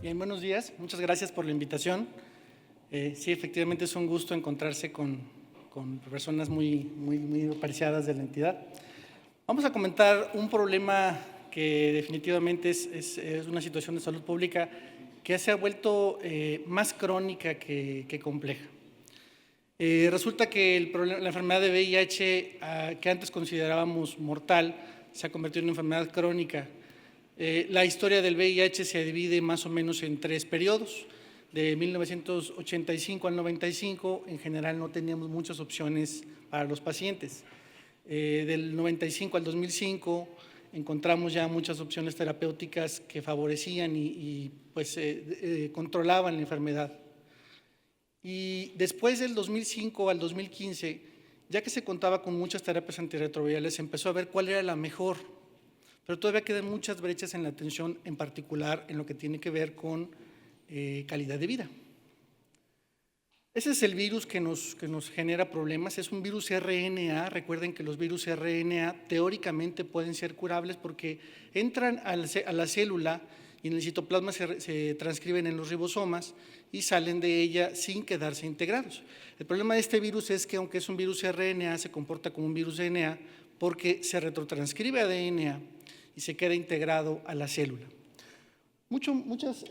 Bien, buenos días. Muchas gracias por la invitación. Sí, efectivamente es un gusto encontrarse con personas muy apreciadas de la entidad. Vamos a comentar un problema que definitivamente es una situación de salud pública que se ha vuelto más crónica que compleja. Resulta que la enfermedad de VIH, que antes considerábamos mortal, se ha convertido en una enfermedad crónica. La historia del VIH se divide más o menos en 3 periodos. De 1985 al 95, en general no teníamos muchas opciones para los pacientes. Del 95 al 2005 encontramos ya muchas opciones terapéuticas que favorecían y controlaban la enfermedad. Y después del 2005 al 2015, ya que se contaba con muchas terapias antirretrovirales, se empezó a ver cuál era la mejor, pero todavía quedan muchas brechas en la atención, en particular en lo que tiene que ver con calidad de vida. Ese es el virus que nos genera problemas, es un virus RNA. Recuerden que los virus RNA teóricamente pueden ser curables porque entran a la célula y en el citoplasma se transcriben en los ribosomas y salen de ella sin quedarse integrados. El problema de este virus es que aunque es un virus RNA, se comporta como un virus DNA porque se retrotranscribe a DNA y se queda integrado a la célula. Muchas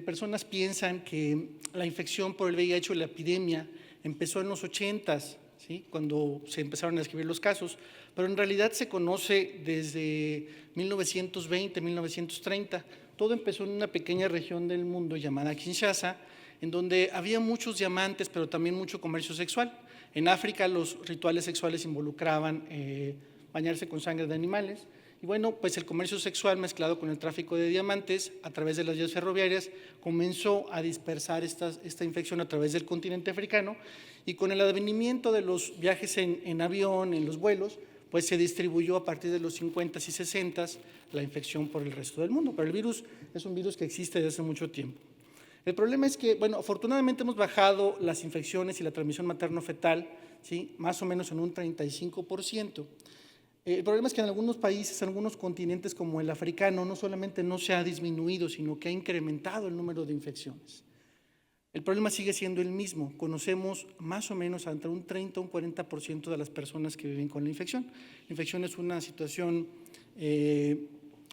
personas piensan que la infección por el VIH o la epidemia empezó en los 80s, ¿sí?, cuando se empezaron a escribir los casos, pero en realidad se conoce desde 1920, 1930. Todo empezó en una pequeña región del mundo llamada Kinshasa, en donde había muchos diamantes, pero también mucho comercio sexual. En África los rituales sexuales involucraban bañarse con sangre de animales. Y bueno, pues el comercio sexual mezclado con el tráfico de diamantes a través de las vías ferroviarias comenzó a dispersar esta infección a través del continente africano, y con el advenimiento de los viajes en avión, en los vuelos, pues se distribuyó a partir de los 50s y 60s la infección por el resto del mundo. Pero el virus es un virus que existe desde hace mucho tiempo. El problema es que, bueno, afortunadamente hemos bajado las infecciones y la transmisión materno-fetal, ¿sí?, más o menos en un 35%. El problema es que en algunos países, en algunos continentes como el africano, no solamente no se ha disminuido, sino que ha incrementado el número de infecciones. El problema sigue siendo el mismo. Conocemos más o menos entre un 30 o un 40% de las personas que viven con la infección. La infección es una situación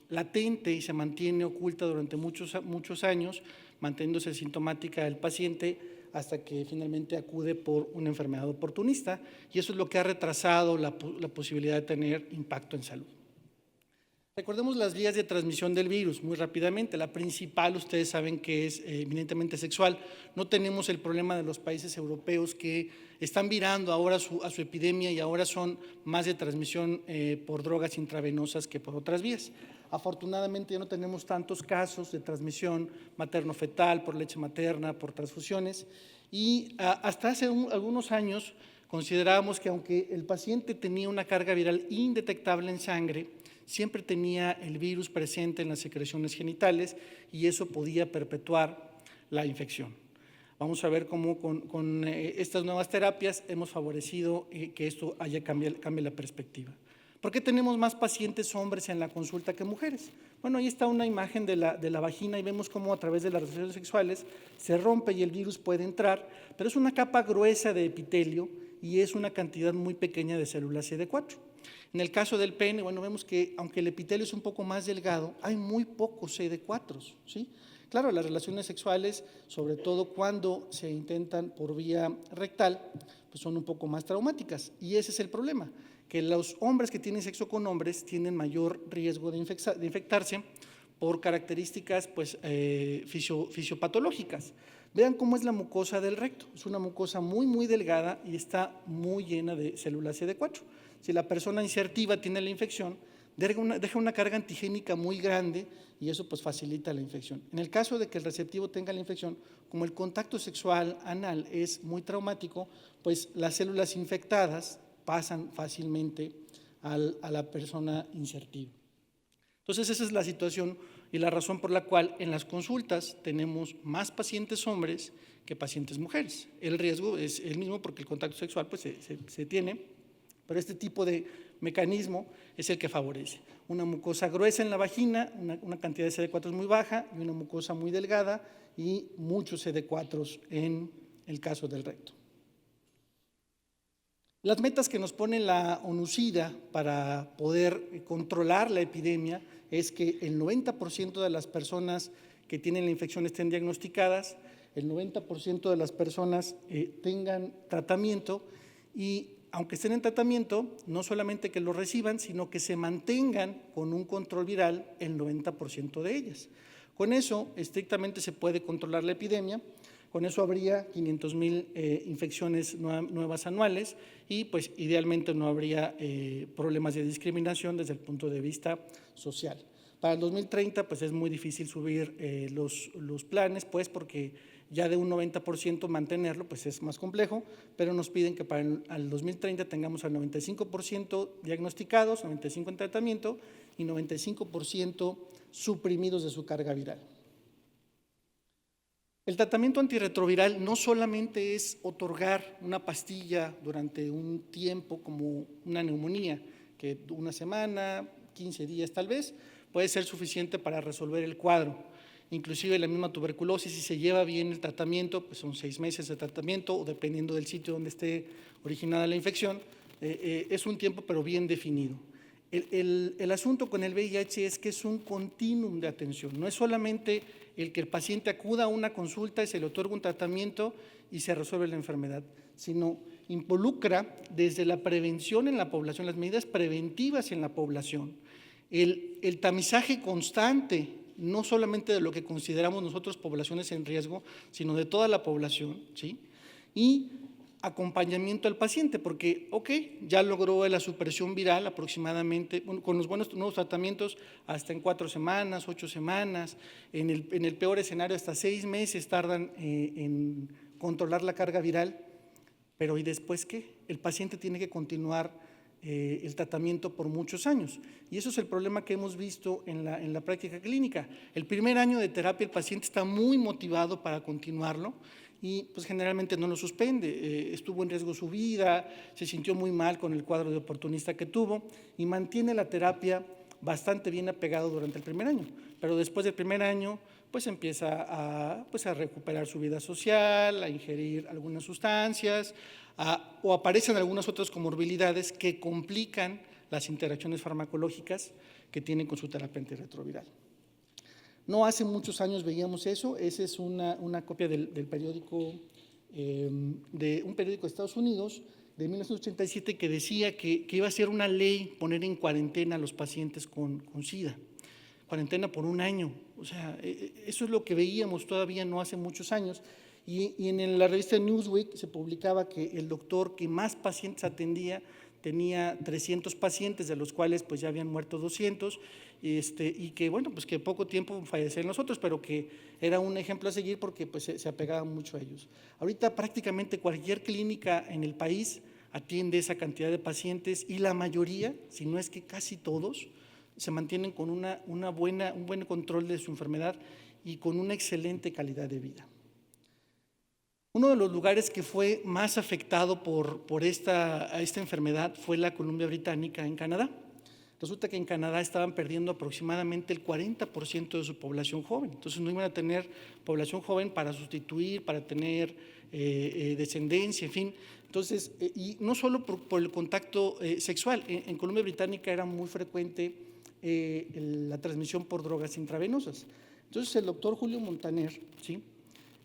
latente y se mantiene oculta durante muchos años, manteniéndose sintomática el paciente hasta que finalmente acude por una enfermedad oportunista, y eso es lo que ha retrasado la posibilidad de tener impacto en salud. Recordemos las vías de transmisión del virus muy rápidamente. La principal, ustedes saben que es eminentemente sexual. No tenemos el problema de los países europeos que están virando ahora a su epidemia y ahora son más de transmisión por drogas intravenosas que por otras vías. Afortunadamente ya no tenemos tantos casos de transmisión materno-fetal, por leche materna, por transfusiones, y hasta hace algunos años considerábamos que aunque el paciente tenía una carga viral indetectable en sangre, siempre tenía el virus presente en las secreciones genitales y eso podía perpetuar la infección. Vamos a ver cómo con estas nuevas terapias hemos favorecido que esto cambie la perspectiva. ¿Por qué tenemos más pacientes hombres en la consulta que mujeres? Bueno, ahí está una imagen de la vagina y vemos cómo a través de las relaciones sexuales se rompe y el virus puede entrar, pero es una capa gruesa de epitelio y es una cantidad muy pequeña de células CD4. En el caso del pene, bueno, vemos que aunque el epitelio es un poco más delgado, hay muy pocos CD4, ¿sí? Claro, las relaciones sexuales, sobre todo cuando se intentan por vía rectal, pues son un poco más traumáticas, y ese es el problema, que los hombres que tienen sexo con hombres tienen mayor riesgo de infectarse por características pues, fisiopatológicas. Vean cómo es la mucosa del recto. Es una mucosa muy delgada y está muy llena de células CD4. Si la persona insertiva tiene la infección, deja una carga antigénica muy grande y eso pues facilita la infección. En el caso de que el receptivo tenga la infección, como el contacto sexual anal es muy traumático, pues las células infectadas pasan fácilmente a la persona insertiva. Entonces esa es la situación y la razón por la cual en las consultas tenemos más pacientes hombres que pacientes mujeres. El riesgo es el mismo porque el contacto sexual pues, se tiene, pero este tipo de mecanismo es el que favorece. Una mucosa gruesa en la vagina, una cantidad de CD4 muy baja, y una mucosa muy delgada y muchos CD4 en el caso del recto. Las metas que nos pone la ONU-SIDA para poder controlar la epidemia es que el 90% de las personas que tienen la infección estén diagnosticadas, el 90% de las personas tengan tratamiento y aunque estén en tratamiento, no solamente que lo reciban, sino que se mantengan con un control viral el 90% de ellas. Con eso, estrictamente se puede controlar la epidemia, con eso habría 500,000 infecciones nuevas anuales y pues idealmente no habría problemas de discriminación desde el punto de vista social. Para el 2030 pues es muy difícil subir los planes, pues porque ya de un 90% mantenerlo pues es más complejo, pero nos piden que para el 2030 tengamos al 95% diagnosticados, 95% en tratamiento y 95% suprimidos de su carga viral. El tratamiento antirretroviral no solamente es otorgar una pastilla durante un tiempo como una neumonía, que una semana, 15 días tal vez, puede ser suficiente para resolver el cuadro. Inclusive la misma tuberculosis, si se lleva bien el tratamiento, pues son 6 meses de tratamiento o dependiendo del sitio donde esté originada la infección, es un tiempo pero bien definido. El asunto con el VIH es que es un continuum de atención, no es solamente el que el paciente acuda a una consulta y se le otorga un tratamiento y se resuelve la enfermedad, sino involucra desde la prevención en la población, las medidas preventivas en la población, el tamizaje constante, no solamente de lo que consideramos nosotros poblaciones en riesgo, sino de toda la población, ¿sí? Y acompañamiento al paciente, porque, ya logró la supresión viral aproximadamente, con los buenos nuevos tratamientos, hasta en 4 semanas, 8 semanas, en el peor escenario hasta 6 meses tardan en controlar la carga viral, pero ¿y después qué? El paciente tiene que continuar el tratamiento por muchos años. Y eso es el problema que hemos visto en la práctica clínica. El primer año de terapia el paciente está muy motivado para continuarlo y pues generalmente no lo suspende, estuvo en riesgo su vida, se sintió muy mal con el cuadro de oportunista que tuvo y mantiene la terapia bastante bien apegado durante el primer año, pero después del primer año pues empieza a recuperar su vida social, a ingerir algunas sustancias, o aparecen algunas otras comorbilidades que complican las interacciones farmacológicas que tienen con su terapia antirretroviral. No hace muchos años veíamos eso, esa es una copia del periódico, de un periódico de Estados Unidos de 1987 que decía que iba a ser una ley poner en cuarentena a los pacientes con SIDA, cuarentena por 1 año, o sea, eso es lo que veíamos todavía no hace muchos años. Y en la revista Newsweek se publicaba que el doctor que más pacientes atendía tenía 300 pacientes, de los cuales pues ya habían muerto 200, y que bueno, pues que poco tiempo fallecían los otros, pero que era un ejemplo a seguir porque pues se apegaba mucho a ellos. Ahorita prácticamente cualquier clínica en el país atiende esa cantidad de pacientes y la mayoría, si no es que casi todos, se mantienen con un buen control de su enfermedad y con una excelente calidad de vida. Uno de los lugares que fue más afectado por esta enfermedad fue la Columbia Británica en Canadá. Resulta que en Canadá estaban perdiendo aproximadamente el 40% de su población joven, entonces no iban a tener población joven para sustituir, para tener descendencia, en fin. Entonces, y no solo por el contacto sexual, en Columbia Británica era muy frecuente la transmisión por drogas intravenosas. Entonces el doctor Julio Montaner, ¿sí?,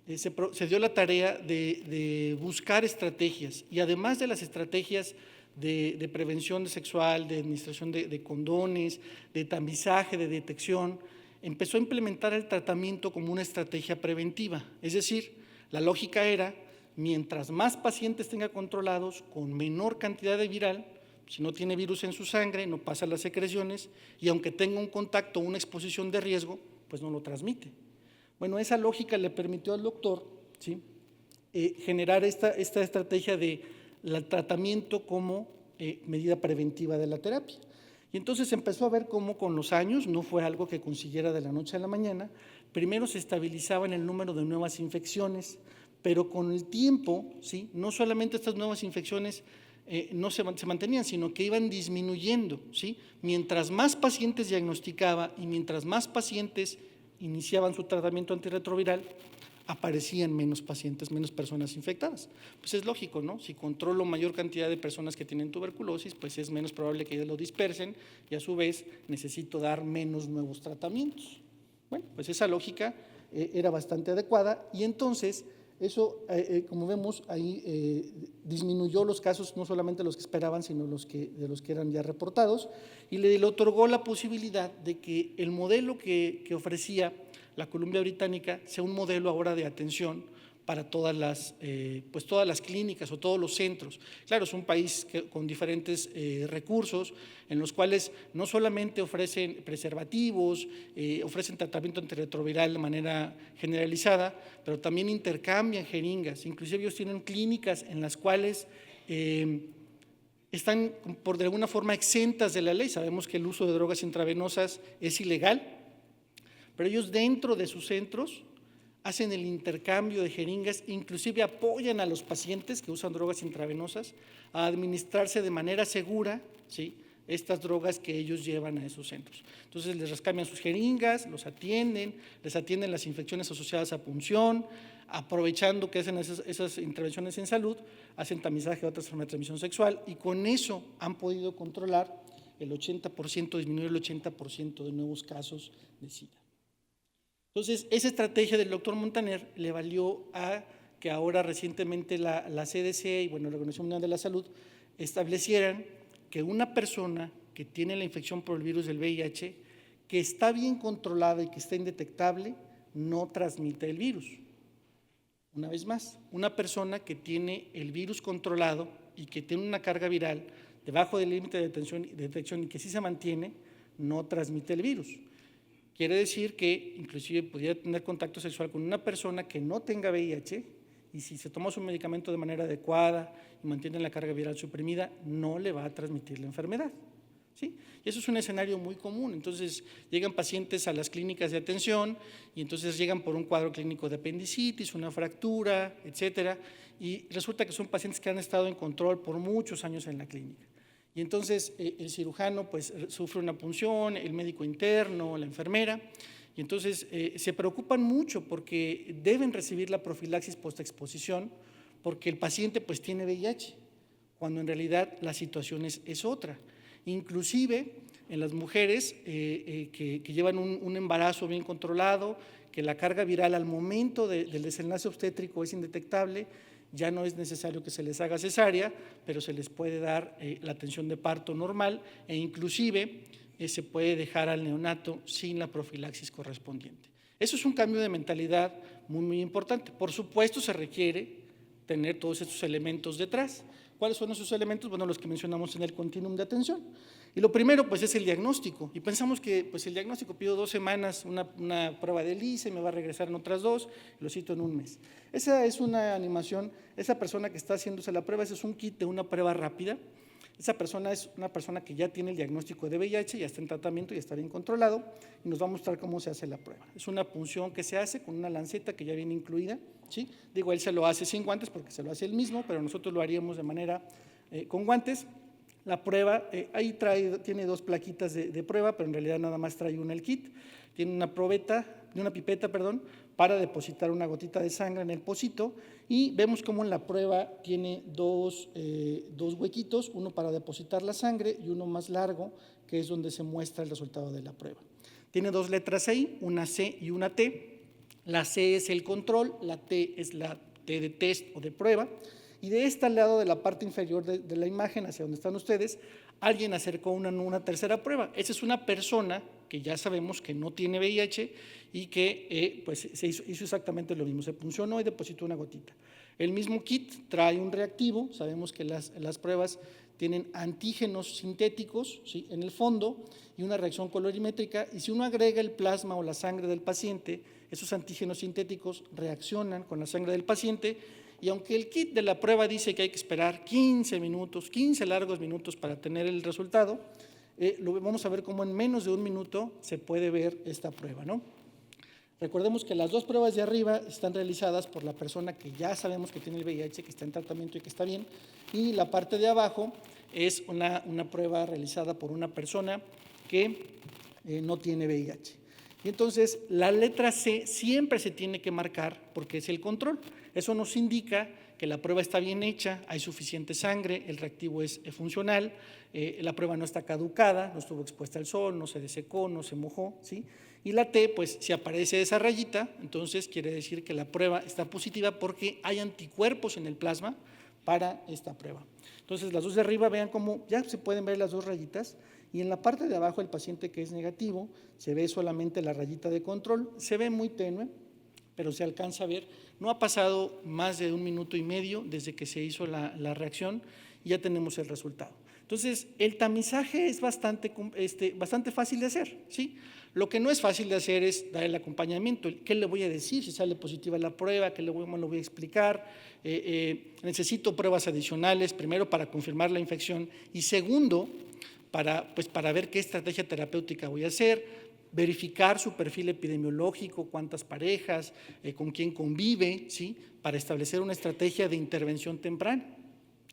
se dio la tarea de buscar estrategias y además de las estrategias de prevención sexual, de administración de condones, de tamizaje, de detección, empezó a implementar el tratamiento como una estrategia preventiva. Es decir, la lógica era, mientras más pacientes tenga controlados con menor cantidad de viral, si no tiene virus en su sangre, no pasa las secreciones y aunque tenga un contacto o una exposición de riesgo, pues no lo transmite. Bueno, esa lógica le permitió al doctor, ¿sí?, generar esta estrategia de tratamiento como medida preventiva de la terapia. Y entonces empezó a ver cómo con los años, no fue algo que consiguiera de la noche a la mañana, primero se estabilizaba en el número de nuevas infecciones, pero con el tiempo, ¿sí?, no solamente estas nuevas infecciones no se mantenían, sino que iban disminuyendo, ¿sí? Mientras más pacientes diagnosticaba y mientras más pacientes iniciaban su tratamiento antirretroviral, aparecían menos pacientes, menos personas infectadas. Pues es lógico, ¿no? Si controlo mayor cantidad de personas que tienen tuberculosis, pues es menos probable que ellos lo dispersen y a su vez necesito dar menos nuevos tratamientos. Bueno, pues esa lógica era bastante adecuada y entonces eso, como vemos, ahí disminuyó los casos, no solamente los que esperaban, sino de los que eran ya reportados, y le otorgó la posibilidad de que el modelo que ofrecía la Columbia Británica sea un modelo ahora de atención para todas las clínicas o todos los centros. Claro, es un país con diferentes recursos en los cuales no solamente ofrecen preservativos, ofrecen tratamiento antirretroviral de manera generalizada, pero también intercambian jeringas. Inclusive ellos tienen clínicas en las cuales están de alguna forma exentas de la ley. Sabemos que el uso de drogas intravenosas es ilegal, pero ellos dentro de sus centros hacen el intercambio de jeringas, inclusive apoyan a los pacientes que usan drogas intravenosas a administrarse de manera segura, ¿sí?, estas drogas que ellos llevan a esos centros. Entonces les cambian sus jeringas, les atienden las infecciones asociadas a punción, aprovechando que hacen esas intervenciones en salud, hacen tamizaje de otras formas de transmisión sexual y con eso han podido controlar el 80%, disminuir el 80% de nuevos casos de SIDA. Entonces, esa estrategia del doctor Montaner le valió a que ahora recientemente la CDC y la Organización Mundial de la Salud establecieran que una persona que tiene la infección por el virus del VIH, que está bien controlada y que está indetectable, no transmite el virus. Una vez más, una persona que tiene el virus controlado y que tiene una carga viral debajo del límite de detección y que sí se mantiene, no transmite el virus. Quiere decir que inclusive pudiera tener contacto sexual con una persona que no tenga VIH y si se toma su medicamento de manera adecuada y mantiene la carga viral suprimida, no le va a transmitir la enfermedad, ¿sí? Y eso es un escenario muy común. Entonces llegan pacientes a las clínicas de atención y entonces llegan por un cuadro clínico de apendicitis, una fractura, etcétera, y resulta que son pacientes que han estado en control por muchos años en la clínica. Y entonces el cirujano pues sufre una punción, el médico interno, la enfermera, y entonces se preocupan mucho porque deben recibir la profilaxis postexposición porque el paciente pues tiene VIH, cuando en realidad la situación es otra. Inclusive en las mujeres que llevan un embarazo bien controlado, que la carga viral al momento del desenlace obstétrico es indetectable, ya no es necesario que se les haga cesárea, pero se les puede dar la atención de parto normal e inclusive se puede dejar al neonato sin la profilaxis correspondiente. Eso es un cambio de mentalidad muy, muy importante. Por supuesto, se requiere tener todos estos elementos detrás. ¿Cuáles son esos elementos? Bueno, los que mencionamos en el continuum de atención. Y lo primero, pues, es el diagnóstico. Y pensamos que, pues, el diagnóstico, pido 2 semanas, una prueba de ELISA, me va a regresar en otras 2, lo cito en un mes. Esa es una animación, esa persona que está haciéndose la prueba, ese es un kit de una prueba rápida. Esa persona es una persona que ya tiene el diagnóstico de VIH, ya está en tratamiento, ya está bien controlado, y nos va a mostrar cómo se hace la prueba. Es una punción que se hace con una lanceta que ya viene incluida, ¿sí? Digo, él se lo hace sin guantes porque se lo hace él mismo, pero nosotros lo haríamos de manera con guantes. La prueba, ahí tiene 2 plaquitas de prueba, pero en realidad nada más trae una el kit. Tiene una pipeta, para depositar una gotita de sangre en el pocito y vemos cómo en la prueba tiene 2 huequitos, uno para depositar la sangre y uno más largo, que es donde se muestra el resultado de la prueba. Tiene 2 letras ahí, una C y una T. La C es el control, la T es la T de test o de prueba. Y de este lado de la parte inferior de la imagen, hacia donde están ustedes, alguien acercó una tercera prueba. Esa es una persona que ya sabemos que no tiene VIH y que pues se hizo exactamente lo mismo, se puncionó y depositó una gotita. El mismo kit trae un reactivo, sabemos que las pruebas tienen antígenos sintéticos, ¿sí?, en el fondo y una reacción colorimétrica, y si uno agrega el plasma o la sangre del paciente, esos antígenos sintéticos reaccionan con la sangre del paciente. Y aunque el kit de la prueba dice que hay que esperar 15 largos minutos para tener el resultado, vamos a ver cómo en menos de 1 minuto se puede ver esta prueba, ¿no? Recordemos que las dos pruebas de arriba están realizadas por la persona que ya sabemos que tiene el VIH, que está en tratamiento y que está bien, y la parte de abajo es una prueba realizada por una persona que no tiene VIH. Y entonces la letra C siempre se tiene que marcar porque es el control. Eso nos indica que la prueba está bien hecha, hay suficiente sangre, el reactivo es funcional, la prueba no está caducada, no estuvo expuesta al sol, no se desecó, no se mojó, ¿sí? Y la T, pues si aparece esa rayita, entonces quiere decir que la prueba está positiva porque hay anticuerpos en el plasma para esta prueba. Entonces las dos de arriba, vean cómo ya se pueden ver las dos rayitas, y en la parte de abajo el paciente que es negativo se ve solamente la rayita de control, se ve muy tenue, pero se alcanza a ver. No ha pasado más de 1 minuto y medio desde que se hizo la reacción y ya tenemos el resultado. Entonces, el tamizaje es bastante fácil de hacer, ¿sí? Lo que no es fácil de hacer es dar el acompañamiento. ¿Qué le voy a decir si sale positiva la prueba? ¿Qué le voy a explicar? Necesito pruebas adicionales, primero para confirmar la infección y segundo, para ver qué estrategia terapéutica voy a hacer, verificar su perfil epidemiológico, cuántas parejas, con quién convive, ¿sí? Para establecer una estrategia de intervención temprana.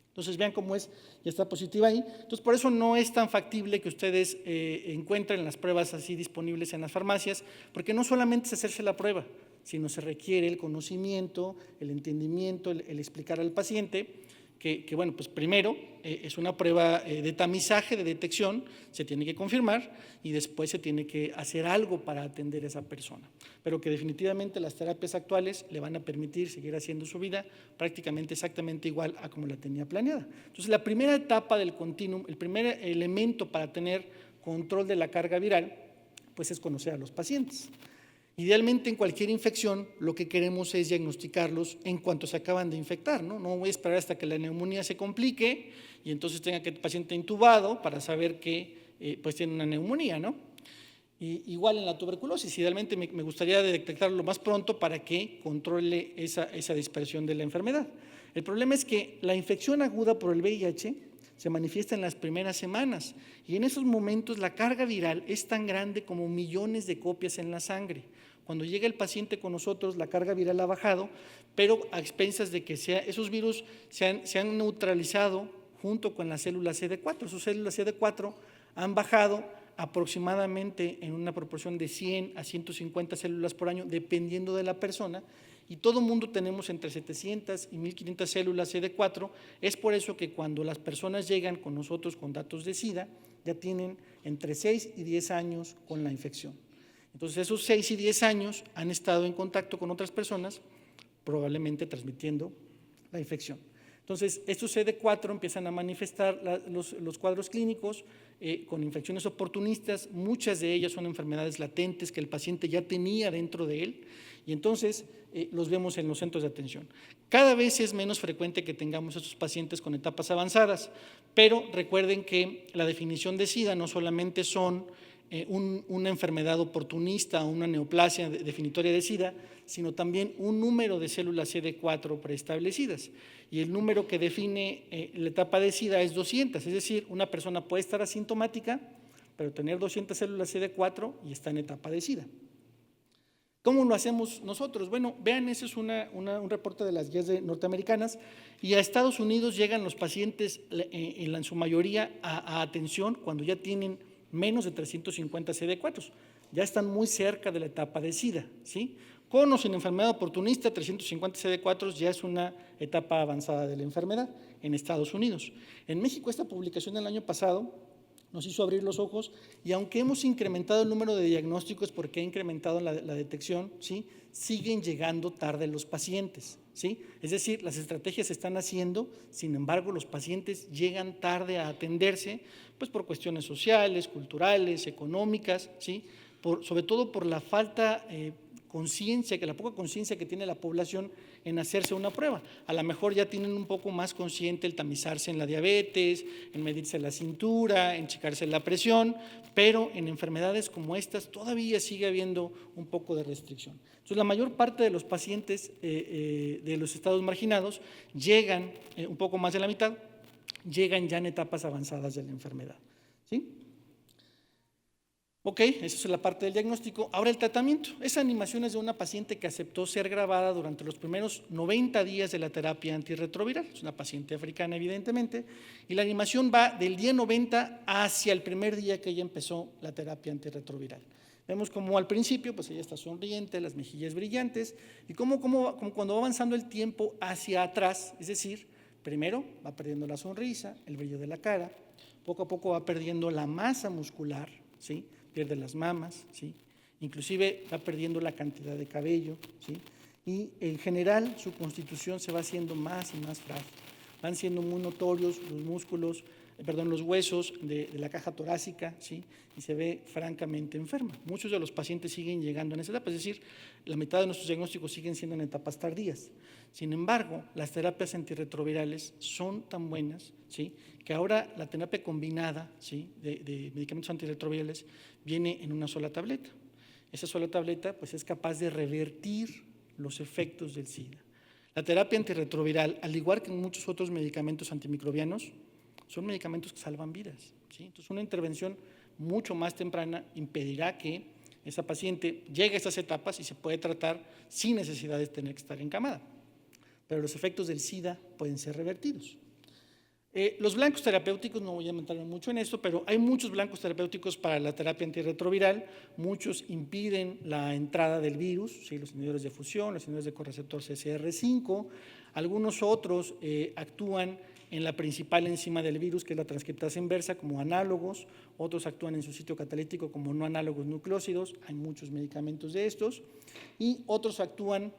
Entonces, vean cómo es, ya está positiva ahí. Entonces, por eso no es tan factible que ustedes encuentren las pruebas así disponibles en las farmacias, porque no solamente es hacerse la prueba, sino se requiere el conocimiento, el entendimiento, el explicar al paciente que bueno, pues primero es una prueba de tamizaje, de detección, se tiene que confirmar y después se tiene que hacer algo para atender a esa persona, pero que definitivamente las terapias actuales le van a permitir seguir haciendo su vida prácticamente exactamente igual a como la tenía planeada. Entonces, la primera etapa del continuum, el primer elemento para tener control de la carga viral, pues es conocer a los pacientes. Idealmente, en cualquier infección, lo que queremos es diagnosticarlos en cuanto se acaban de infectar, ¿no? No voy a esperar hasta que la neumonía se complique y entonces tenga que el paciente intubado para saber que pues tiene una neumonía, ¿no? Y igual en la tuberculosis, idealmente me gustaría detectarlo lo más pronto para que controle esa dispersión de la enfermedad. El problema es que la infección aguda por el VIH se manifiesta en las primeras semanas y en esos momentos la carga viral es tan grande como millones de copias en la sangre. Cuando llega el paciente con nosotros, la carga viral ha bajado, pero a expensas de que esos virus se han neutralizado junto con las células CD4. Sus células CD4 han bajado aproximadamente en una proporción de 100 a 150 células por año, dependiendo de la persona, y todo mundo tenemos entre 700 y 1500 células CD4. Es por eso que cuando las personas llegan con nosotros con datos de SIDA, ya tienen entre 6 y 10 años con la infección. Entonces, esos 6 y 10 años han estado en contacto con otras personas, probablemente transmitiendo la infección. Entonces, estos CD4 empiezan a manifestar los cuadros clínicos con infecciones oportunistas, muchas de ellas son enfermedades latentes que el paciente ya tenía dentro de él, y entonces los vemos en los centros de atención. Cada vez es menos frecuente que tengamos estos pacientes con etapas avanzadas, pero recuerden que la definición de SIDA no solamente son una enfermedad oportunista o una neoplasia definitoria de SIDA, sino también un número de células CD4 preestablecidas. Y el número que define la etapa de SIDA es 200, es decir, una persona puede estar asintomática, pero tener 200 células CD4 y está en etapa de SIDA. ¿Cómo lo hacemos nosotros? Bueno, vean, ese es un reporte de las guías norteamericanas, y a Estados Unidos llegan los pacientes en su mayoría a atención cuando ya tienen menos de 350 CD4, ya están muy cerca de la etapa de SIDA, ¿sí? Con o sin enfermedad oportunista, 350 CD4 ya es una etapa avanzada de la enfermedad en Estados Unidos. En México, esta publicación del año pasado nos hizo abrir los ojos, y aunque hemos incrementado el número de diagnósticos porque ha incrementado la detección, ¿sí?, siguen llegando tarde los pacientes, ¿sí? Es decir, las estrategias se están haciendo, sin embargo, los pacientes llegan tarde a atenderse, pues por cuestiones sociales, culturales, económicas, ¿sí?, sobre todo por la falta la poca conciencia que tiene la población en hacerse una prueba. A lo mejor ya tienen un poco más consciente el tamizarse en la diabetes, en medirse la cintura, en checarse la presión, pero en enfermedades como estas todavía sigue habiendo un poco de restricción. Entonces, la mayor parte de los pacientes de los estados marginados llegan, un poco más de la mitad, llegan ya en etapas avanzadas de la enfermedad, ¿sí? Ok, esa es la parte del diagnóstico. Ahora el tratamiento. Esa animación es de una paciente que aceptó ser grabada durante los primeros 90 días de la terapia antirretroviral. Es una paciente africana, evidentemente, y la animación va del día 90 hacia el primer día que ella empezó la terapia antirretroviral. Vemos como al principio, pues ella está sonriente, las mejillas brillantes, y como cuando va avanzando el tiempo hacia atrás, es decir, primero va perdiendo la sonrisa, el brillo de la cara, poco a poco va perdiendo la masa muscular, ¿sí? Pierde las mamas, ¿sí? Inclusive va perdiendo la cantidad de cabello, ¿sí? Y en general su constitución se va haciendo más y más frágil. Van siendo muy notorios los músculos, los huesos de la caja torácica, ¿sí? Y se ve francamente enferma. Muchos de los pacientes siguen llegando en esa etapa, es decir, la mitad de nuestros diagnósticos siguen siendo en etapas tardías. Sin embargo, las terapias antirretrovirales son tan buenas, ¿sí? Que ahora la terapia combinada, ¿sí? de medicamentos antirretrovirales viene en una sola tableta. Esa sola tableta pues, es capaz de revertir los efectos del SIDA. La terapia antirretroviral, al igual que muchos otros medicamentos antimicrobianos, son medicamentos que salvan vidas, ¿sí? Entonces, una intervención mucho más temprana impedirá que esa paciente llegue a estas etapas y se puede tratar sin necesidad de tener que estar encamada. Pero los efectos del SIDA pueden ser revertidos. Los blancos terapéuticos, no voy a meterme mucho en esto, pero hay muchos blancos terapéuticos para la terapia antirretroviral. Muchos impiden la entrada del virus, ¿sí? Los inhibidores de fusión, los inhibidores de correceptor CCR5. Algunos otros actúan en la principal enzima del virus, que es la transcriptasa inversa, como análogos. Otros actúan en su sitio catalítico como no análogos nucleósidos. Hay muchos medicamentos de estos. Y otros actúan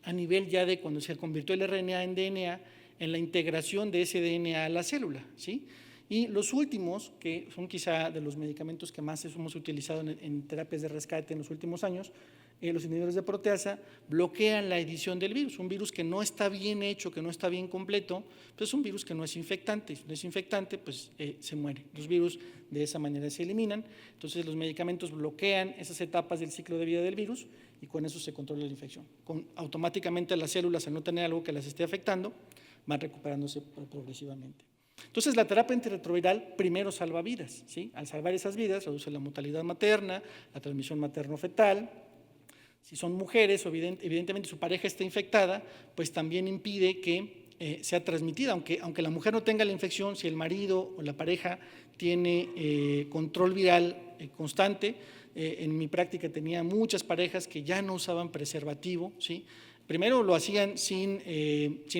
a nivel ya de cuando se convirtió el RNA en DNA, en la integración de ese DNA a la célula, ¿sí? Y los últimos, que son quizá de los medicamentos que más hemos utilizado en terapias de rescate en los últimos años, los inhibidores de proteasa bloquean la edición del virus. Un virus que no está bien hecho, que no está bien completo, pues es un virus que no es infectante. Si no es infectante, pues se muere. Los virus de esa manera se eliminan. Entonces los medicamentos bloquean esas etapas del ciclo de vida del virus y con eso se controla la infección. Automáticamente las células, al no tener algo que las esté afectando, van recuperándose progresivamente. Entonces, la terapia antirretroviral primero salva vidas, ¿sí? Al salvar esas vidas, reduce la mortalidad materna, la transmisión materno-fetal. Si son mujeres, evidentemente su pareja está infectada, pues también impide que sea transmitida, aunque la mujer no tenga la infección, si el marido o la pareja tiene control viral constante. En mi práctica tenía muchas parejas que ya no usaban preservativo, ¿sí? Primero lo hacían sin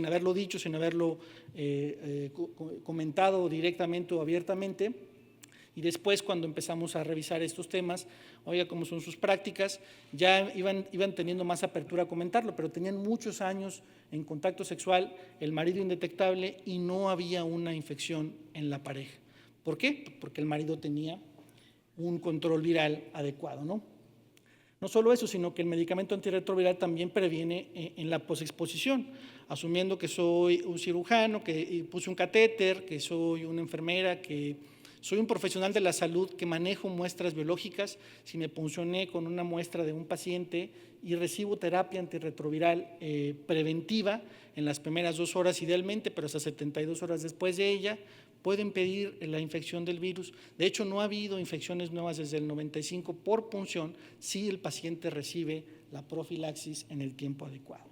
haberlo dicho, sin haberlo comentado directamente o abiertamente, y después cuando empezamos a revisar estos temas, oiga, cómo son sus prácticas, ya iban teniendo más apertura a comentarlo, pero tenían muchos años en contacto sexual, el marido indetectable y no había una infección en la pareja. ¿Por qué? Porque el marido tenía un control viral adecuado, ¿no? No solo eso, sino que el medicamento antirretroviral también previene en la posexposición, asumiendo que soy un cirujano, que puse un catéter, que soy una enfermera, que soy un profesional de la salud que manejo muestras biológicas. Si me puncioné con una muestra de un paciente y recibo terapia antirretroviral preventiva en las primeras 2 horas idealmente, pero hasta 72 horas después de ella, puede impedir la infección del virus. De hecho, no ha habido infecciones nuevas desde el 95 por punción si el paciente recibe la profilaxis en el tiempo adecuado.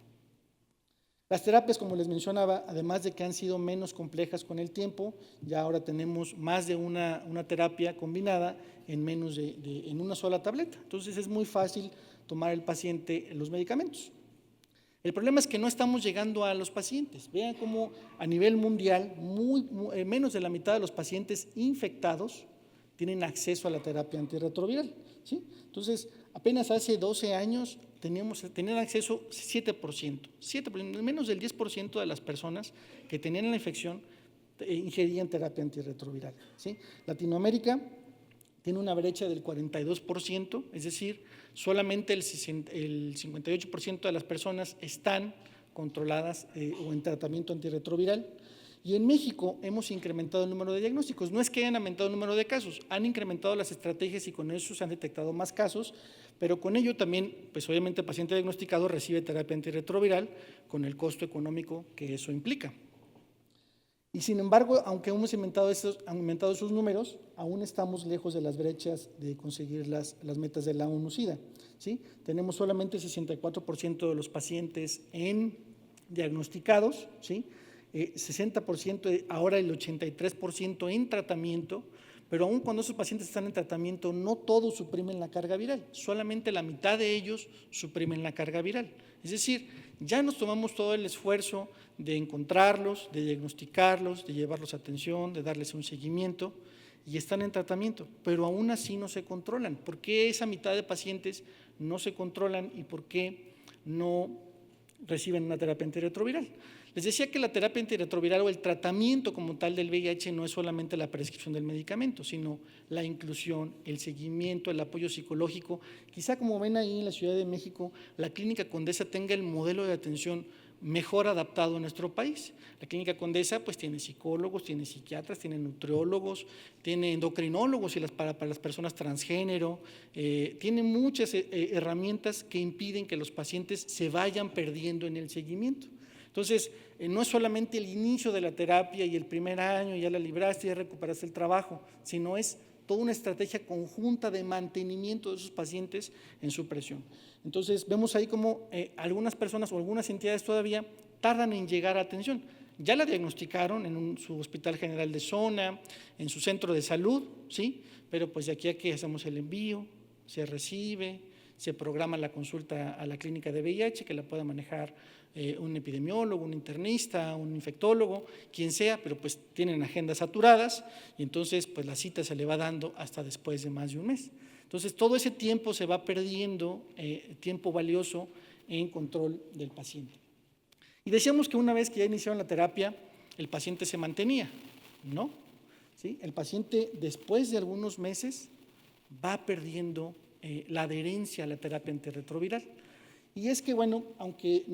Las terapias, como les mencionaba, además de que han sido menos complejas con el tiempo, ya ahora tenemos más de una terapia combinada en una sola tableta. Entonces es muy fácil tomar el paciente los medicamentos. El problema es que no estamos llegando a los pacientes. Vean cómo a nivel mundial menos de la mitad de los pacientes infectados tienen acceso a la terapia antirretroviral, ¿sí? Entonces, apenas hace 12 años tenían acceso 7%, menos del 10% de las personas que tenían la infección ingerían terapia antirretroviral, ¿sí? Latinoamérica tiene una brecha del 42%, es decir, solamente el 58% de las personas están controladas o en tratamiento antirretroviral. Y en México hemos incrementado el número de diagnósticos. No es que hayan aumentado el número de casos, han incrementado las estrategias y con eso se han detectado más casos, pero con ello también, pues obviamente el paciente diagnosticado recibe terapia antirretroviral con el costo económico que eso implica. Y sin embargo, aunque hemos aumentado esos números, aún estamos lejos de las brechas de conseguir las metas de la ONU-SIDA, ¿sí? Tenemos solamente 64% de los pacientes diagnosticados, ¿sí? 60%, ahora el 83% en tratamiento, pero aún cuando esos pacientes están en tratamiento, no todos suprimen la carga viral, solamente la mitad de ellos suprimen la carga viral. Es decir, ya nos tomamos todo el esfuerzo de encontrarlos, de diagnosticarlos, de llevarlos a atención, de darles un seguimiento, y están en tratamiento, pero aún así no se controlan. ¿Por qué esa mitad de pacientes no se controlan y por qué no reciben una terapia antirretroviral? Les decía que la terapia antirretroviral o el tratamiento como tal del VIH no es solamente la prescripción del medicamento, sino la inclusión, el seguimiento, el apoyo psicológico. Quizá, como ven ahí en la Ciudad de México, la Clínica Condesa tenga el modelo de atención mejor adaptado a nuestro país. La Clínica Condesa pues tiene psicólogos, tiene psiquiatras, tiene nutriólogos, tiene endocrinólogos para las personas transgénero, tiene muchas herramientas que impiden que los pacientes se vayan perdiendo en el seguimiento. Entonces, no es solamente el inicio de la terapia y el primer año, ya la libraste, ya recuperaste el trabajo, sino es toda una estrategia conjunta de mantenimiento de esos pacientes en su presión. Entonces, vemos ahí como algunas personas o algunas entidades todavía tardan en llegar a atención. Ya la diagnosticaron en su hospital general de zona, en su centro de salud, ¿sí? Pero pues de aquí a que hacemos el envío, se recibe, se programa la consulta a la clínica de VIH, que la pueda manejar un epidemiólogo, un internista, un infectólogo, quien sea, pero pues tienen agendas saturadas y entonces pues la cita se le va dando hasta después de más de un mes. Entonces todo ese tiempo se va perdiendo, tiempo valioso en control del paciente. Y decíamos que una vez que ya iniciaron la terapia, el paciente se mantenía, ¿no? ¿Sí? El paciente después de algunos meses va perdiendo la adherencia a la terapia antirretroviral. Y es que, bueno, aunque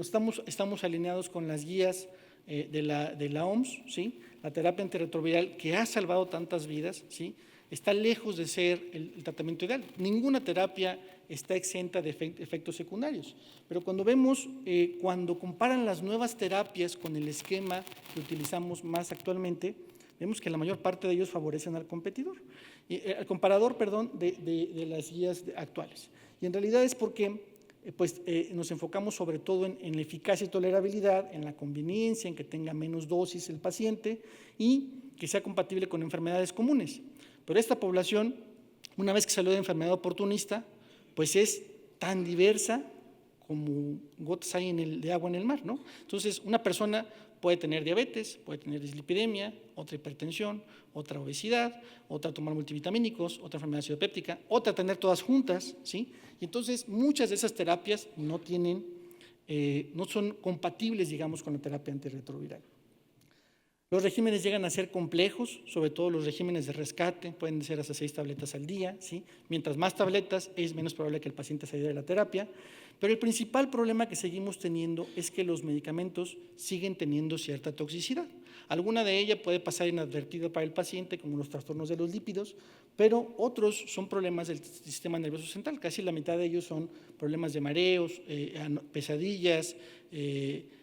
estamos alineados con las guías de la OMS, ¿sí? La terapia antirretroviral que ha salvado tantas vidas, ¿sí? Está lejos de ser el tratamiento ideal. Ninguna terapia está exenta de efectos secundarios, pero cuando comparan las nuevas terapias con el esquema que utilizamos más actualmente, vemos que la mayor parte de ellos favorecen al al comparador, de las guías actuales. Y en realidad es porque nos enfocamos sobre todo en la eficacia y tolerabilidad, en la conveniencia, en que tenga menos dosis el paciente y que sea compatible con enfermedades comunes. Pero esta población, una vez que salió de enfermedad oportunista, pues es tan diversa como gotas hay de agua en el mar, ¿no? Entonces, una persona puede tener diabetes, puede tener dislipidemia, otra hipertensión, otra obesidad, otra tomar multivitamínicos, otra enfermedad acidopéptica, otra tener todas juntas, ¿sí? Y entonces muchas de esas terapias no son compatibles, digamos, con la terapia antirretroviral. Los regímenes llegan a ser complejos, sobre todo los regímenes de rescate, pueden ser hasta 6 tabletas al día, ¿sí? Mientras más tabletas es menos probable que el paciente se salga de la terapia, pero el principal problema que seguimos teniendo es que los medicamentos siguen teniendo cierta toxicidad. Alguna de ellas puede pasar inadvertida para el paciente, como los trastornos de los lípidos, pero otros son problemas del sistema nervioso central, casi la mitad de ellos son problemas de mareos, pesadillas,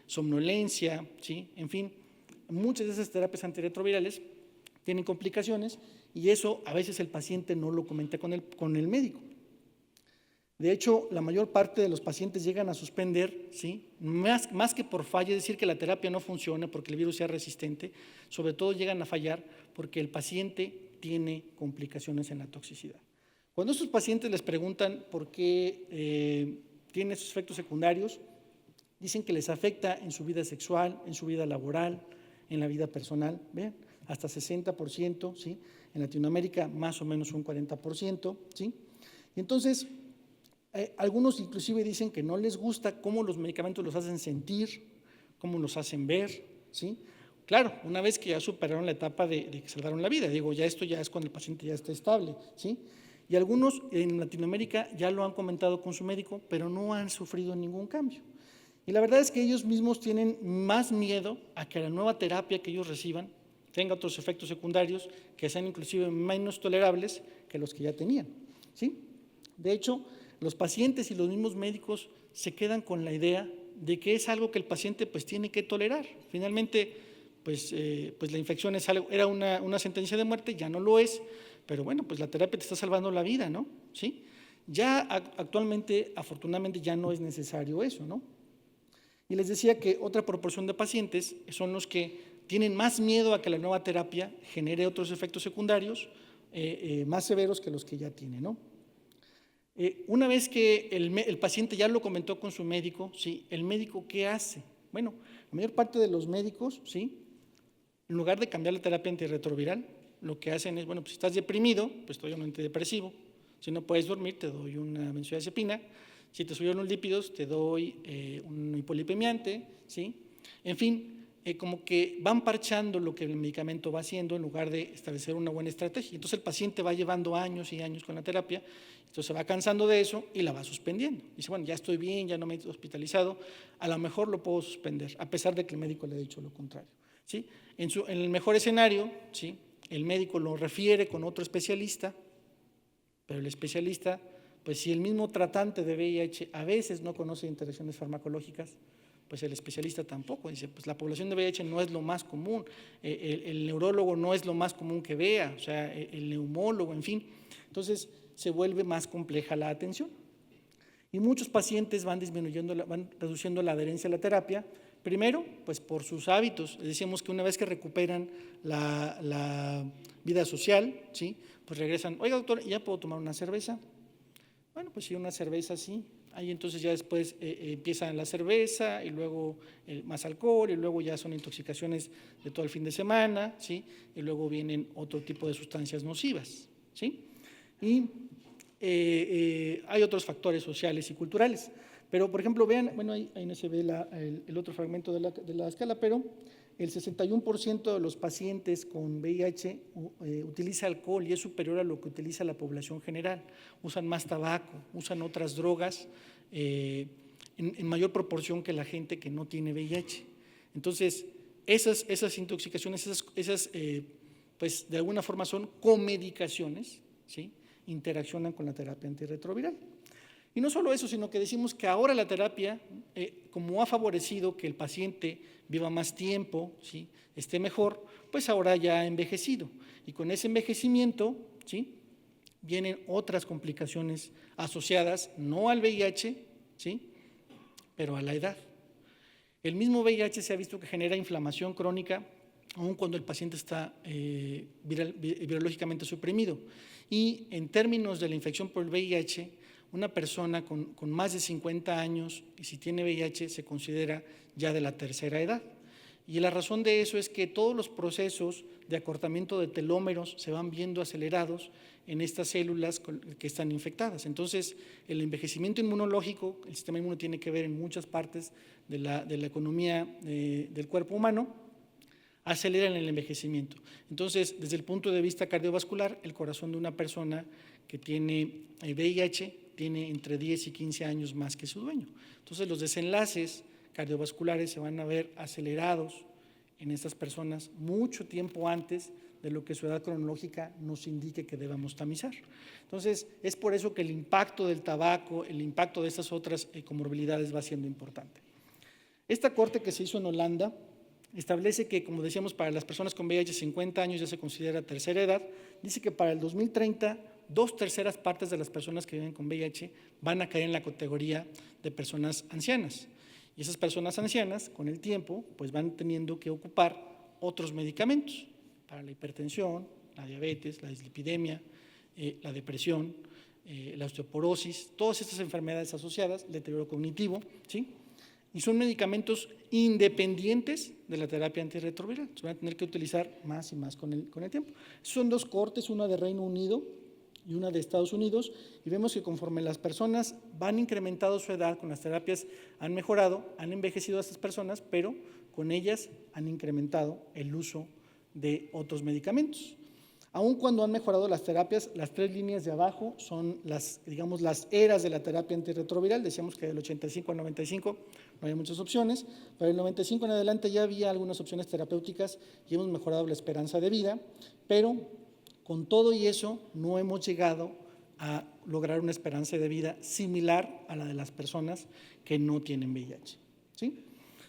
somnolencia, ¿sí? En fin. Muchas de esas terapias antirretrovirales tienen complicaciones y eso a veces el paciente no lo comenta con el médico. De hecho, la mayor parte de los pacientes llegan a suspender, ¿sí? Más que por falla, es decir, que la terapia no funcione porque el virus sea resistente, sobre todo llegan a fallar porque el paciente tiene complicaciones en la toxicidad. Cuando a estos pacientes les preguntan por qué tienen esos efectos secundarios, dicen que les afecta en su vida sexual, en su vida laboral, en la vida personal, ¿ven? Hasta 60%, ¿sí? En Latinoamérica más o menos un 40%, ¿sí? Y entonces, algunos inclusive dicen que no les gusta cómo los medicamentos los hacen sentir, cómo los hacen ver, ¿sí? Claro, una vez que ya superaron la etapa de que salvaron la vida, esto ya es cuando el paciente ya está estable, ¿sí? Y algunos en Latinoamérica ya lo han comentado con su médico, pero no han sufrido ningún cambio. Y la verdad es que ellos mismos tienen más miedo a que la nueva terapia que ellos reciban tenga otros efectos secundarios que sean inclusive menos tolerables que los que ya tenían, ¿sí? De hecho, los pacientes y los mismos médicos se quedan con la idea de que es algo que el paciente pues tiene que tolerar. Finalmente, pues la infección era una sentencia de muerte, ya no lo es, pero bueno, pues la terapia te está salvando la vida, ¿no? ¿Sí? Ya actualmente, afortunadamente, ya no es necesario eso, ¿no? Y les decía que otra proporción de pacientes son los que tienen más miedo a que la nueva terapia genere otros efectos secundarios más severos que los que ya tiene, ¿no? Una vez que el paciente ya lo comentó con su médico, ¿sí? ¿El médico qué hace? Bueno, la mayor parte de los médicos, ¿sí? En lugar de cambiar la terapia antirretroviral, lo que hacen es, bueno, pues si estás deprimido, pues te doy un antidepresivo. Si no puedes dormir, te doy una benzodiazepina. Si te subieron los lípidos, te doy un hipolipemiante, ¿sí? En fin, como que van parchando lo que el medicamento va haciendo en lugar de establecer una buena estrategia. Entonces el paciente va llevando años y años con la terapia, entonces se va cansando de eso y la va suspendiendo. Dice, bueno, ya estoy bien, ya no me he hospitalizado, a lo mejor lo puedo suspender, a pesar de que el médico le ha dicho lo contrario, ¿sí? En el mejor escenario, ¿sí? El médico lo refiere con otro especialista, pero el especialista, pues si el mismo tratante de VIH a veces no conoce interacciones farmacológicas, pues el especialista tampoco. Dice, pues la población de VIH no es lo más común, el neurólogo no es lo más común que vea, o sea, el neumólogo, en fin. Entonces se vuelve más compleja la atención. Y muchos pacientes van reduciendo la adherencia a la terapia, primero, pues por sus hábitos. Decíamos que una vez que recuperan la vida social, ¿sí? Pues regresan, oiga doctor, ¿ya puedo tomar una cerveza? Bueno, pues sí, una cerveza sí. Ahí entonces ya después empiezan la cerveza y luego más alcohol y luego ya son intoxicaciones de todo el fin de semana, ¿sí? Y luego vienen otro tipo de sustancias nocivas, ¿sí? Y hay otros factores sociales y culturales. Pero, por ejemplo, vean, bueno, ahí no se ve el otro fragmento de la escala, pero el 61% de los pacientes con VIH utiliza alcohol y es superior a lo que utiliza la población general. Usan más tabaco, usan otras drogas en mayor proporción que la gente que no tiene VIH. Entonces, esas intoxicaciones, pues de alguna forma son comedicaciones, ¿sí? Interaccionan con la terapia antirretroviral. Y no solo eso, sino que decimos que ahora la terapia, como ha favorecido que el paciente viva más tiempo, ¿sí? Esté mejor, pues ahora ya ha envejecido. Y con ese envejecimiento, ¿sí? Vienen otras complicaciones asociadas, no al VIH, ¿sí? Pero a la edad. El mismo VIH se ha visto que genera inflamación crónica, aun cuando el paciente está virológicamente suprimido. Y en términos de la infección por el VIH, una persona con más de 50 años, y si tiene VIH, se considera ya de la tercera edad. Y la razón de eso es que todos los procesos de acortamiento de telómeros se van viendo acelerados en estas células que están infectadas. Entonces, el envejecimiento inmunológico, el sistema inmune tiene que ver en muchas partes de la economía del cuerpo humano, aceleran el envejecimiento. Entonces, desde el punto de vista cardiovascular, el corazón de una persona que tiene VIH tiene entre 10 y 15 años más que su dueño. Entonces, los desenlaces cardiovasculares se van a ver acelerados en estas personas mucho tiempo antes de lo que su edad cronológica nos indique que debamos tamizar. Entonces, es por eso que el impacto del tabaco, el impacto de estas otras comorbilidades va siendo importante. Esta corte que se hizo en Holanda establece que, como decíamos, para las personas con VIH 50 años ya se considera tercera edad. Dice que para el 2030, 2/3 partes de las personas que viven con VIH van a caer en la categoría de personas ancianas. Y esas personas ancianas, con el tiempo, pues van teniendo que ocupar otros medicamentos para la hipertensión, la diabetes, la dislipidemia, la depresión, la osteoporosis, todas estas enfermedades asociadas, el deterioro cognitivo, ¿sí? Y son medicamentos independientes de la terapia antirretroviral. Se van a tener que utilizar más y más con el tiempo. Son dos cortes, una de Reino Unido y una de Estados Unidos, y vemos que conforme las personas van incrementando su edad con las terapias, han mejorado, han envejecido a estas personas, pero con ellas han incrementado el uso de otros medicamentos. Aun cuando han mejorado las terapias, las 3 líneas de abajo son las eras de la terapia antirretroviral. Decíamos que del 85 al 95 no había muchas opciones, pero del 95 en adelante ya había algunas opciones terapéuticas y hemos mejorado la esperanza de vida, pero con todo y eso no hemos llegado a lograr una esperanza de vida similar a la de las personas que no tienen VIH, ¿sí?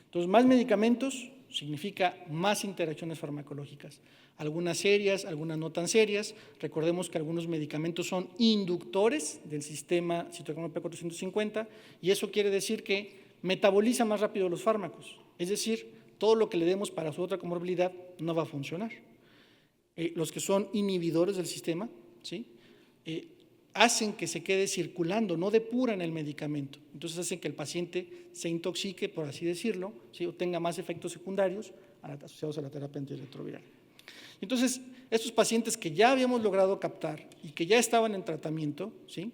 Entonces, más medicamentos significa más interacciones farmacológicas, algunas serias, algunas no tan serias. Recordemos que algunos medicamentos son inductores del sistema citocromo P450 y eso quiere decir que metaboliza más rápido los fármacos, es decir, todo lo que le demos para su otra comorbilidad no va a funcionar. Los que son inhibidores del sistema, ¿sí? Hacen que se quede circulando, no depuran el medicamento. Entonces hacen que el paciente se intoxique, por así decirlo, ¿sí? O tenga más efectos secundarios asociados a la terapia antirretroviral. Entonces, estos pacientes que ya habíamos logrado captar y que ya estaban en tratamiento, ¿sí?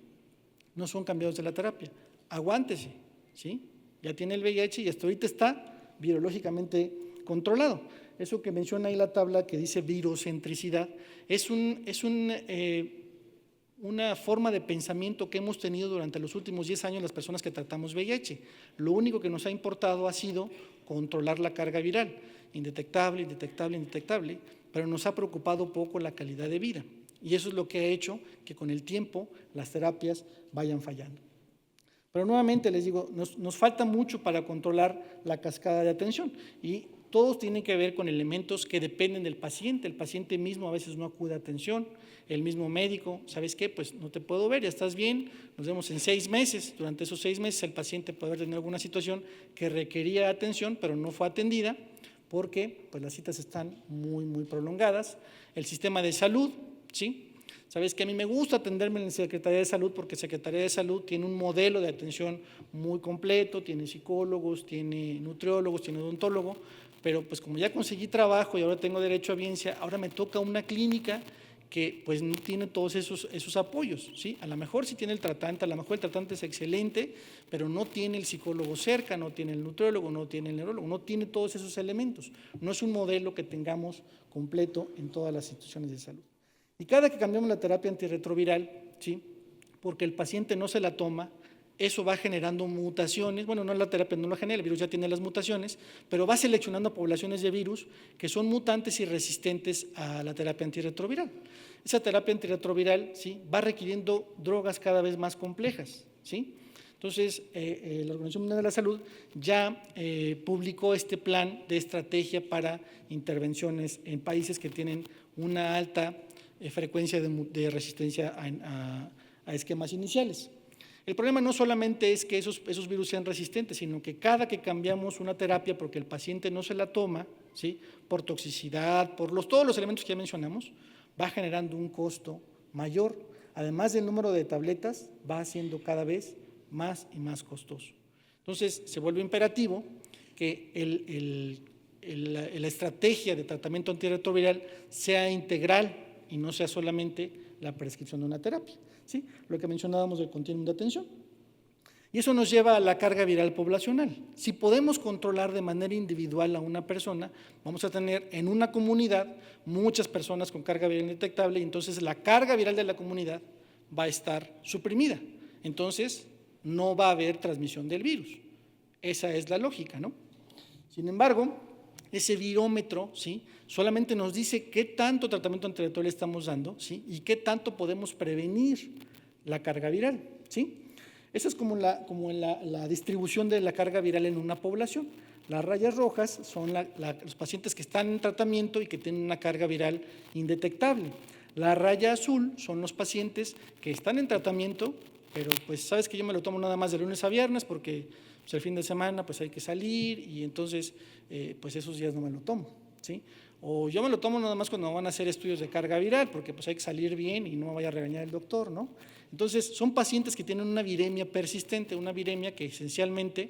No son cambiados de la terapia. Aguántese, ¿sí? Ya tiene el VIH y hasta ahorita está virológicamente controlado. Eso que menciona ahí la tabla que dice virocentricidad es una forma de pensamiento que hemos tenido durante los últimos 10 años las personas que tratamos VIH. Lo único que nos ha importado ha sido controlar la carga viral, indetectable, indetectable, indetectable, pero nos ha preocupado poco la calidad de vida. Y eso es lo que ha hecho que con el tiempo las terapias vayan fallando. Pero nuevamente les digo, nos falta mucho para controlar la cascada de atención y todos tienen que ver con elementos que dependen del paciente. El paciente mismo a veces no acude a atención, el mismo médico, ¿sabes qué? Pues no te puedo ver, ya estás bien, nos vemos en 6 meses. Durante esos 6 meses el paciente puede haber tenido alguna situación que requería atención, pero no fue atendida porque pues, las citas están muy, muy prolongadas. El sistema de salud, ¿sí? Sabes que a mí me gusta atenderme en la Secretaría de Salud porque Secretaría de Salud tiene un modelo de atención muy completo, tiene psicólogos, tiene nutriólogos, tiene odontólogo, pero pues como ya conseguí trabajo y ahora tengo derecho a bienestar, ahora me toca una clínica que pues no tiene todos esos apoyos, ¿sí? A lo mejor sí tiene el tratante, a lo mejor el tratante es excelente, pero no tiene el psicólogo cerca, no tiene el nutriólogo, no tiene el neurólogo, no tiene todos esos elementos. No es un modelo que tengamos completo en todas las instituciones de salud. Y cada que cambiamos la terapia antirretroviral, ¿sí? Porque el paciente no se la toma, eso va generando mutaciones, bueno, no la terapia no la genera, el virus ya tiene las mutaciones, pero va seleccionando poblaciones de virus que son mutantes y resistentes a la terapia antirretroviral. Esa terapia antirretroviral, ¿sí? Va requiriendo drogas cada vez más complejas, ¿sí? Entonces, la Organización Mundial de la Salud ya publicó este plan de estrategia para intervenciones en países que tienen una alta frecuencia de resistencia a esquemas iniciales. El problema no solamente es que esos virus sean resistentes, sino que cada que cambiamos una terapia porque el paciente no se la toma, ¿sí? Por toxicidad, por todos los elementos que ya mencionamos, va generando un costo mayor. Además del número de tabletas, va siendo cada vez más y más costoso. Entonces, se vuelve imperativo que la estrategia de tratamiento antirretroviral sea integral y no sea solamente la prescripción de una terapia, ¿sí? Lo que mencionábamos del continuum de atención. Y eso nos lleva a la carga viral poblacional. Si podemos controlar de manera individual a una persona, vamos a tener en una comunidad muchas personas con carga viral indetectable y entonces la carga viral de la comunidad va a estar suprimida. Entonces, no va a haber transmisión del virus. Esa es la lógica, ¿no? Sin embargo, ese virómetro, ¿sí? Solamente nos dice qué tanto tratamiento antirretroviral estamos dando, ¿sí? Y qué tanto podemos prevenir la carga viral, ¿sí? Esa es como la distribución de la carga viral en una población. Las rayas rojas son los pacientes que están en tratamiento y que tienen una carga viral indetectable. La raya azul son los pacientes que están en tratamiento, pero pues sabes que yo me lo tomo nada más de lunes a viernes porque pues, el fin de semana pues hay que salir y entonces pues esos días no me lo tomo, ¿sí? O yo me lo tomo nada más cuando van a hacer estudios de carga viral porque pues hay que salir bien y no me vaya a regañar el doctor, ¿no? Entonces son pacientes que tienen una viremia persistente, una viremia que esencialmente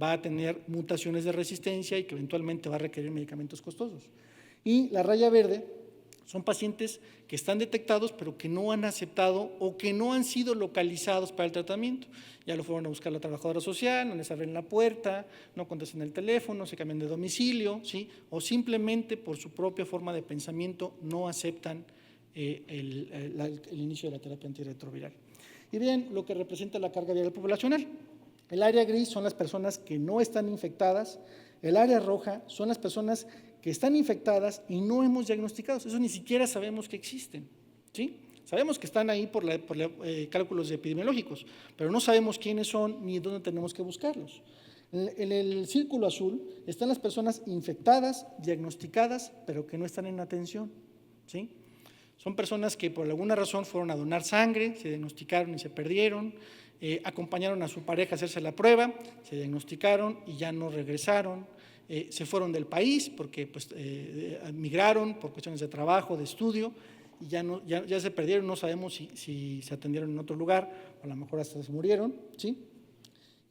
va a tener mutaciones de resistencia y que eventualmente va a requerir medicamentos costosos. Y la raya verde son pacientes que están detectados pero que no han aceptado o que no han sido localizados para el tratamiento. Ya lo fueron a buscar la trabajadora social, no les abren la puerta, no contestan el teléfono, se cambian de domicilio, ¿sí? O simplemente por su propia forma de pensamiento no aceptan el inicio de la terapia antirretroviral. Y bien, lo que representa la carga viral poblacional. El área gris son las personas que no están infectadas, el área roja son las personas que están infectadas y no hemos diagnosticado, eso ni siquiera sabemos que existen, ¿sí? Sabemos que están ahí por cálculos epidemiológicos, pero no sabemos quiénes son ni dónde tenemos que buscarlos. En el círculo azul están las personas infectadas, diagnosticadas, pero que no están en atención, ¿sí? Son personas que por alguna razón fueron a donar sangre, se diagnosticaron y se perdieron, acompañaron a su pareja a hacerse la prueba, se diagnosticaron y ya no regresaron, se fueron del país porque pues, migraron por cuestiones de trabajo, de estudio, y ya se perdieron, no sabemos si se atendieron en otro lugar, o a lo mejor hasta se murieron, ¿sí?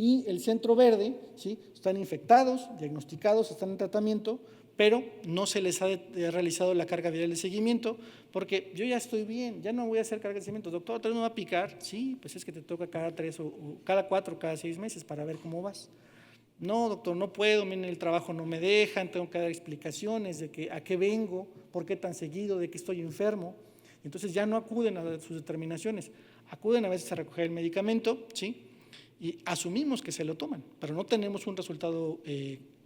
Y el centro verde, ¿sí? Están infectados, diagnosticados, están en tratamiento, pero no se les ha realizado la carga viral de seguimiento, porque yo ya estoy bien, ya no voy a hacer carga de seguimiento. Doctor, ¿otra vez me va a picar? Sí, pues es que te toca cada 3 o cada 4, cada 6 meses para ver cómo vas. No, doctor, no puedo, miren, el trabajo no me dejan, tengo que dar explicaciones de que, a qué vengo, por qué tan seguido, de que estoy enfermo. Entonces ya no acuden a sus determinaciones, acuden a veces a recoger el medicamento, ¿sí? Y asumimos que se lo toman, pero no tenemos un resultado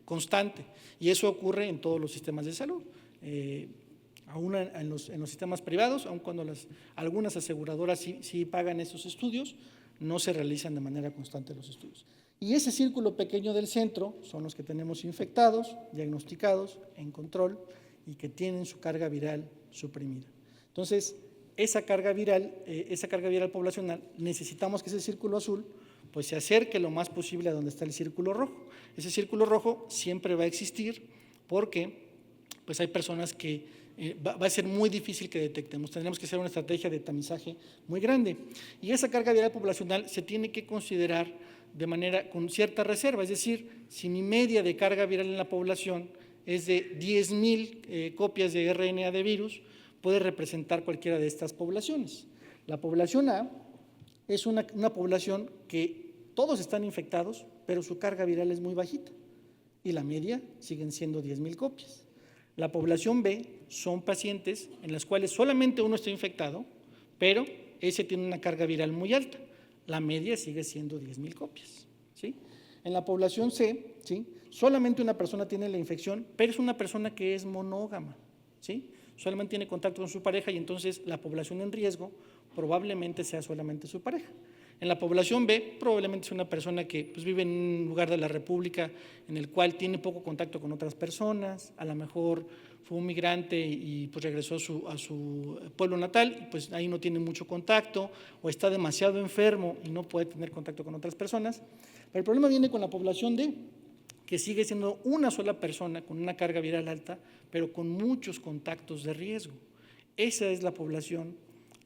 constante, y eso ocurre en todos los sistemas de salud, aún en los sistemas privados, aun cuando algunas aseguradoras sí pagan esos estudios, no se realizan de manera constante los estudios. Y ese círculo pequeño del centro son los que tenemos infectados, diagnosticados, en control y que tienen su carga viral suprimida. Entonces, esa carga viral poblacional, necesitamos que ese círculo azul pues se acerque lo más posible a donde está el círculo rojo. Ese círculo rojo siempre va a existir porque pues hay personas que va a ser muy difícil que detectemos. Tendremos que hacer una estrategia de tamizaje muy grande. Y esa carga viral poblacional se tiene que considerar con cierta reserva, es decir, si mi media de carga viral en la población es de 10,000 copias de RNA de virus, puede representar cualquiera de estas poblaciones. La población A es una población que todos están infectados, pero su carga viral es muy bajita y la media siguen siendo 10,000 copias. La población B son pacientes en las cuales solamente uno está infectado, pero ese tiene una carga viral muy alta. La media sigue siendo 10,000 copias, ¿sí? En la población C, ¿sí? Solamente una persona tiene la infección, pero es una persona que es monógama, ¿sí? Solamente tiene contacto con su pareja y entonces la población en riesgo probablemente sea solamente su pareja. En la población B, probablemente es una persona que pues, vive en un lugar de la República en el cual tiene poco contacto con otras personas, a lo mejor fue un migrante y pues, regresó a su pueblo natal, y pues ahí no tiene mucho contacto, o está demasiado enfermo y no puede tener contacto con otras personas. Pero el problema viene con la población D, que sigue siendo una sola persona con una carga viral alta, pero con muchos contactos de riesgo. Esa es la población,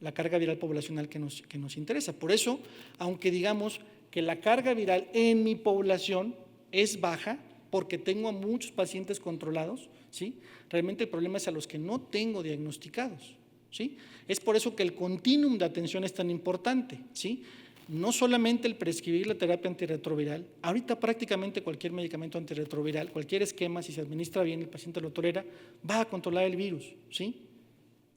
la carga viral poblacional que nos interesa. Por eso, aunque digamos que la carga viral en mi población es baja, porque tengo a muchos pacientes controlados, ¿sí? Realmente el problema es a los que no tengo diagnosticados, ¿sí? Es por eso que el continuum de atención es tan importante, ¿sí? No solamente el prescribir la terapia antirretroviral, ahorita prácticamente cualquier medicamento antirretroviral, cualquier esquema, si se administra bien, el paciente lo tolera, va a controlar el virus, ¿sí?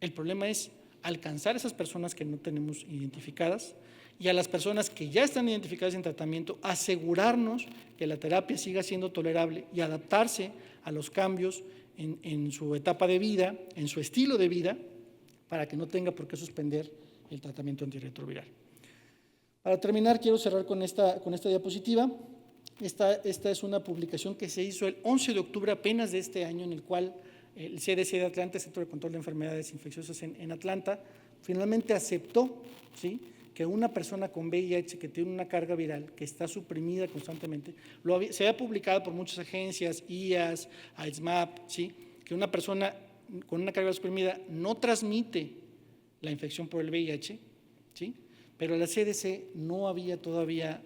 El problema es alcanzar a esas personas que no tenemos identificadas y a las personas que ya están identificadas en tratamiento, asegurarnos que la terapia siga siendo tolerable y adaptarse a los cambios en su etapa de vida, en su estilo de vida, para que no tenga por qué suspender el tratamiento antirretroviral. Para terminar, quiero cerrar con esta diapositiva. Esta es una publicación que se hizo el 11 de octubre apenas de este año, en el cual el CDC de Atlanta, el Centro de Control de Enfermedades Infecciosas en Atlanta, finalmente aceptó, ¿sí?, que una persona con VIH que tiene una carga viral, que está suprimida constantemente, se había publicado por muchas agencias, IAS, AISMAP, ¿sí?, que una persona con una carga suprimida no transmite la infección por el VIH, ¿sí?, pero la CDC no había todavía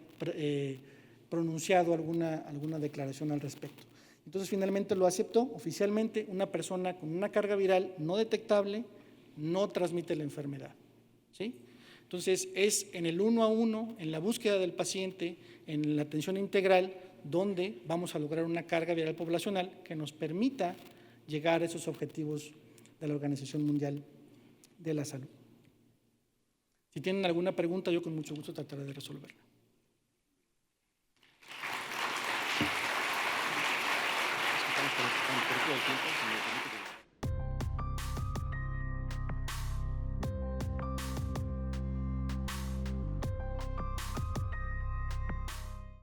pronunciado alguna declaración al respecto. Entonces, finalmente lo aceptó oficialmente. Una persona con una carga viral no detectable no transmite la enfermedad, ¿sí? Entonces, es en el 1 a 1, en la búsqueda del paciente, en la atención integral, donde vamos a lograr una carga viral poblacional que nos permita llegar a esos objetivos de la Organización Mundial de la Salud. Si tienen alguna pregunta, yo con mucho gusto trataré de resolverla. Estamos con el tiempo, si me permite.